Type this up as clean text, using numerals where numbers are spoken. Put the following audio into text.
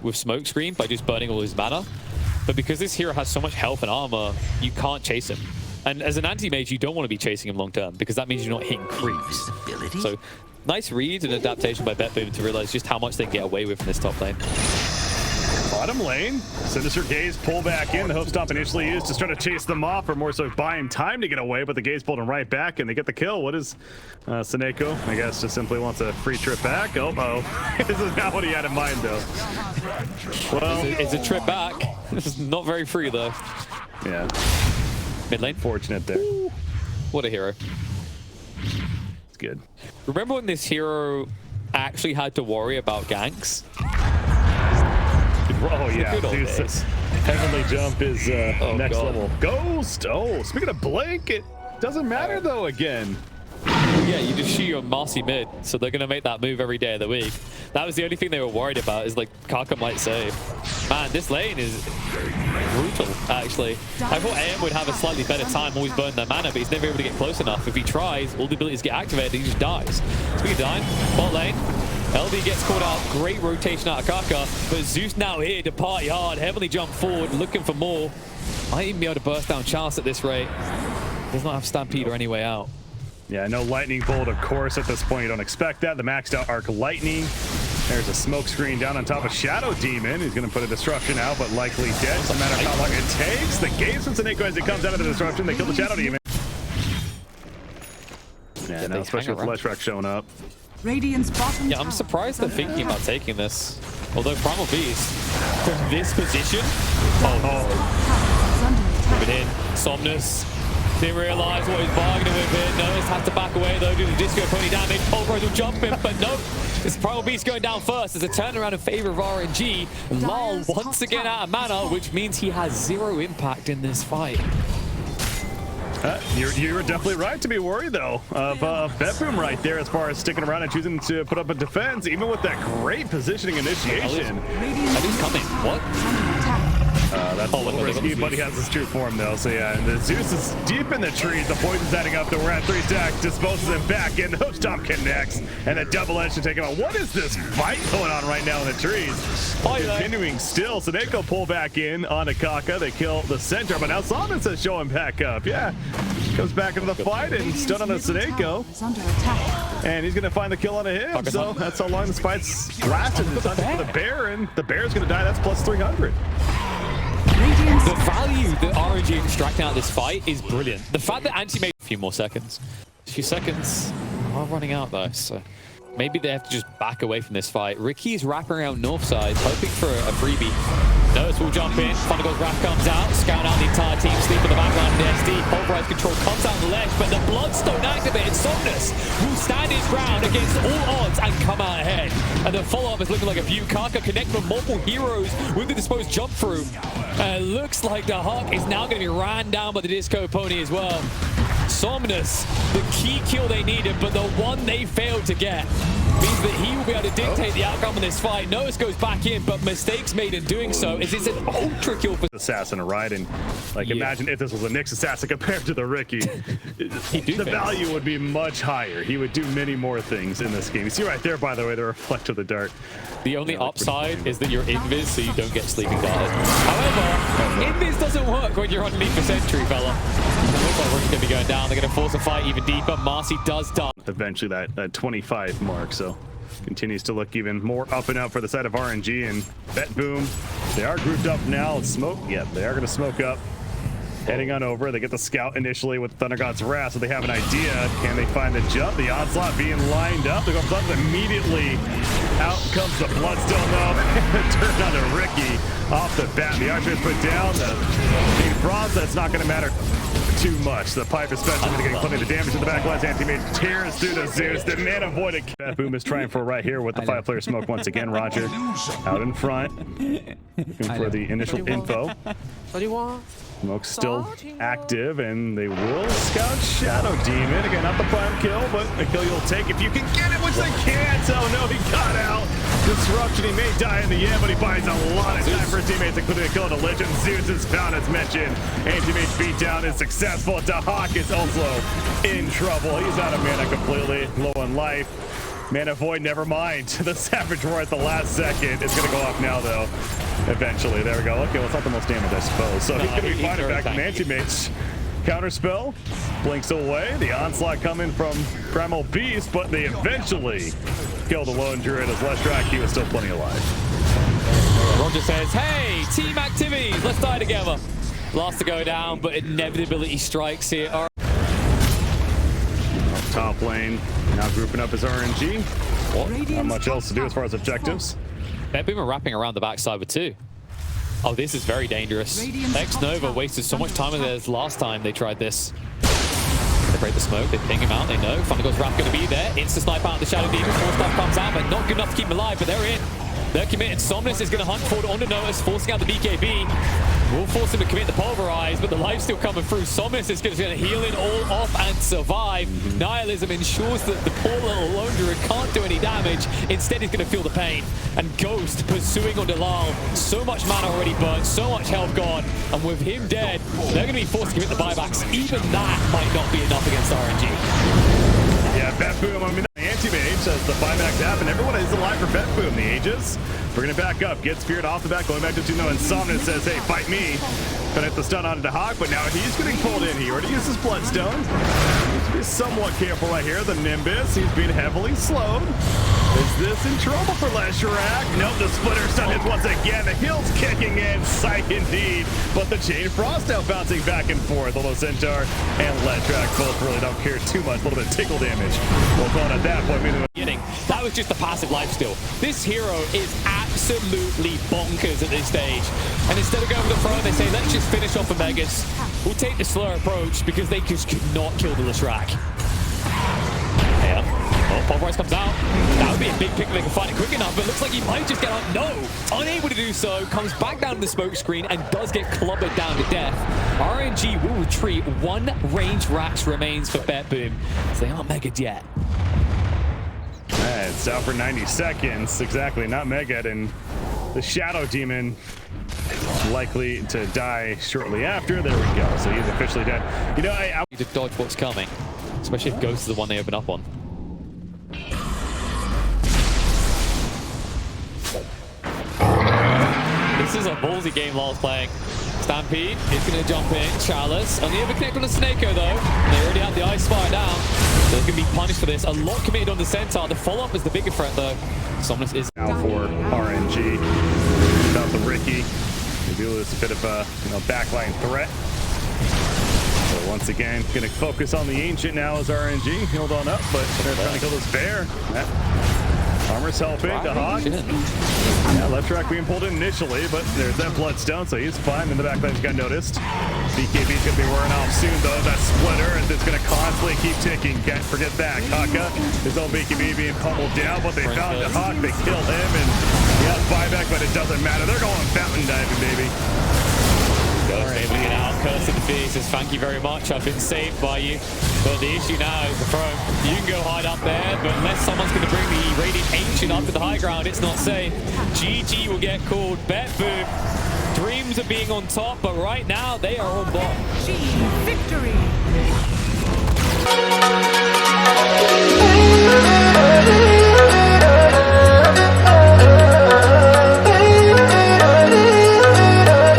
with smokescreen by just burning all his mana. But because this hero has so much health and armor, you can't chase him. And as an anti-mage, you don't want to be chasing him long term because that means you're not hitting creeps. So nice read and adaptation by BetBoom to realize just how much they can get away with in this top lane. Bottom lane, Sinister Gaze pull back in. The Hope Stomp initially used to try to chase them off, or more so buy him time to get away, but the Gaze pulled him right back and they get the kill. What is SoNNeikO? I guess just simply wants a free trip back. Oh, this is not what he had in mind though. Well, it's a trip back. This is not very free though. Yeah. Mid lane. Fortunate there. Ooh. What a hero. It's good. Remember when this hero actually had to worry about ganks? Oh yeah, Zeus. Heavenly Jump is next level. Ghost! Oh, speaking of Blink, it doesn't matter though again. Yeah, you just shoot your Marci mid, so they're going to make that move every day of the week. That was the only thing they were worried about, is like Kaka might save. Man, this lane is brutal, actually. I thought AM would have a slightly better time always burning their mana, but he's never able to get close enough. If he tries, all the abilities get activated, he just dies. Speaking of dying, bot lane. LD gets caught out. Great rotation out of Kaka, but Zeus now here to party hard. Heavily jump forward, looking for more. Might even be able to burst down Chalice at this rate. Does not have Stampede or any way out. Yeah, no Lightning Bolt, of course, at this point. You don't expect that. The maxed out Arc Lightning. There's a smoke screen down on top of Shadow Demon. He's going to put a Disruption out, but likely dead. No matter how long it takes. The Gaze from SoNNeikO as it comes out of the Disruption. They kill the Shadow Demon. Yeah, now especially with Leshrac showing up. Yeah, I'm surprised they're thinking about taking this. Although Primal Beast, from this position, move it in. Somnus didn't realize what he's bargaining with here. Notice has to back away though due to disco pony damage. Pulverize will jump him, but no. It's Primal Beast going down first. There's a turnaround in favor of RNG. Larl once again out of mana, which means he has 0 impact in this fight. You were definitely right to be worried, though, of BetBoom right there as far as sticking around and choosing to put up a defense, even with that great positioning initiation. He's coming. What? That's a little risky, but he has his true form, though. So, yeah, and the Zeus is deep in the trees. The poison's adding up. We're at 3 stacks. Disposes him back in. Hook Stomp connects, and a double edge to take him out. What is this fight going on right now in the trees? Continuing still. SoNNeikO pull back in onto Kaka. They kill the Centaur, but now Somnus is showing back up. Yeah. Comes back into the fight and stun on a SoNNeikO. And he's going to find the kill on him. So that's how long this fight's lasted. It's time for the bear, and the bear's going to die. That's plus 300. The value that RNG extracting out of this fight is brilliant. The fact that Anti-Mage a few more seconds. A few seconds are running out though, so maybe they have to just back away from this fight. Riki's wrapping around north side, hoping for a freebie. Notice will jump in. Thundergold's Wrath comes out, scout out the entire team, sleep in the background. The SD, pulverize control comes out on the left, but the Bloodstone activated. Somnus will stand his ground against all odds and come out ahead. And the follow-up is looking like a view. Kaka connect with multiple heroes with the disposed jump through. Looks like the Hawk is now going to be ran down by the Disco Pony as well. Somnus, the key kill they needed, but the one they failed to get means that he will be able to dictate the outcome of this fight. Notice goes back in, but mistakes made in doing so is it's an ultra kill for Assassin, right? And like imagine if this was a Nyx Assassin compared to the Riki. The value would be much higher. He would do many more things in this game. You see right there, by the way, the reflect of the dart. The only upside is that you're invis, so you don't get sleeping guard. However, invis doesn't work when you're underneath the sentry, fella. Looks like Riki's gonna be going down. They're gonna force a fight even deeper. Marci does die. Eventually that 25 mark, so continues to look even more up and out for the side of RNG and BetBoom. They are grouped up now. Smoke, yeah, they are gonna smoke up. Heading on over, they get the scout initially with Thunder God's Wrath, so they have an idea. Can they find the jump? The onslaught being lined up. They go for immediately. Out comes the Bloodstone though. Turned on to Riki off the bat. The archer is put down. The King Frost, that's not going to matter too much. The pipe especially getting plenty of damage in the back lines. Anti-Mage tears through the Zeus. The man avoided. BetBoom is trying for right here with the 5-player smoke once again. RodjER out in front. Looking for the initial info. What do you want? Smoke's still active, and they will scout Shadow Demon. Again, not the prime kill, but a kill you'll take if you can get it, which they can't. Oh no, he got out. Disruption, he may die in the end, but he buys a lot of time for his teammates, including a kill to Lich, and Zeus is found as mentioned. Anti-Mage beatdown is successful. Daxak is also in trouble. He's out of mana completely, low on life. Mana Void, never mind. The Savage Roar at the last second. It's going to go off now, though. Eventually. There we go. Okay, well, it's not the most damage, I suppose. So he's going to be fine. In fact, an Anti-Mage counterspell blinks away. The onslaught coming from Primal Beast, but they eventually kill the lone Druid as Leshrac. He was still plenty alive. RodjER says, hey, team activities, let's die together. Last to go down, but inevitability strikes here. Top lane, now grouping up his RNG. Not much else to do as far as objectives. BetBoom are wrapping around the backside with two. Oh, this is very dangerous. xNova wasted so much time with theirs last time they tried this. They break the smoke, they ping him out, they know. Thundergod's Wrath going to be there. Insta snipe out the Shadow Demon. 4 stuff comes out, but not good enough to keep him alive, but they're in. They're committed. Somnus is going to hunt forward under notice, forcing out the BKB. Will force him to commit the Pulverize, but the life's still coming through. Somnus is going to heal in all off and survive. Nihilism ensures that the poor little lone Druid can't do any damage. Instead, he's going to feel the pain. And Ghost pursuing on Larl. So much mana already burnt, so much health gone. And with him dead, they're going to be forced to commit the buybacks. Even that might not be enough against RNG. Yeah, BetBoom, I mean, the Anti-Mage as the buybacks happen. Everyone is alive for BetBoom. The Aegis, we're going to back up. Gets feared off the back, going back to 2-0. And Somnus says, hey, fight me. Gonna hit the stun onto the Hawk, but now he's getting pulled in. He already used his Bloodstone. Needs to be somewhat careful right here. The Nimbus, he's being heavily slowed. Is this in trouble for Leshrac? Nope, the Splitter stun hits once again. The heal's kicking in. Psych indeed. But the Chain Frost now bouncing back and forth. Although Centaur and Leshrac both really don't care too much. A little bit of tickle damage. Well done at that point. That was just a passive lifesteal. This hero is absolutely bonkers at this stage. And instead of going for the front, they say, let's just finish off Omegas. We'll take the slower approach because they just could not kill the Leshrac. Yeah. Oh, Pulverize comes out. That would be a big pick if they can find it quick enough, but it looks like he might just get out. No! Unable to do so, comes back down to the smoke screen and does get clobbered down to death. RNG will retreat. 1 range Rax remains for BetBoom. So they aren't megaed yet. It's out for 90 seconds. Exactly, not megaed. And the Shadow Demon likely to die shortly after. There we go. So he's officially dead. You know, I need to dodge what's coming, especially if Ghost is the one they open up on. This is a ballsy game Larl's playing. Stampede is going to jump in. Chalice on the other connect on the SoNNeikO though. They already have the Ice Fire down. They're going to be punished for this. A lot committed on the Centaur. The follow-up is the bigger threat though. Somnus is now for RNG. Without the Riki. They do lose a bit of a backline threat. So once again, going to focus on the Ancient now as RNG. Healed on up, but they're trying to kill this bear. Armor's helping, the Hawk. Yeah, Leshrac being pulled in initially, but there's that Bloodstone, so he's fine. In the backline, he's got noticed. BKB's going to be wearing off soon, though. That Splitter, and it's going to constantly keep ticking. Can't forget that. Kaka, his own BKB being pummeled down, but they found the Hawk. They killed him, and yeah, buyback, but it doesn't matter. They're going fountain diving, baby. Ghost able to get out. Curse of the Feast says, thank you very much. I've been saved by you. But the issue now is the throne. You can go hide up there, but unless someone's going to bring the Radiant Ancient up to the high ground, it's not safe. GG will get called. BetBoom dreams of being on top, but right now they are on bottom.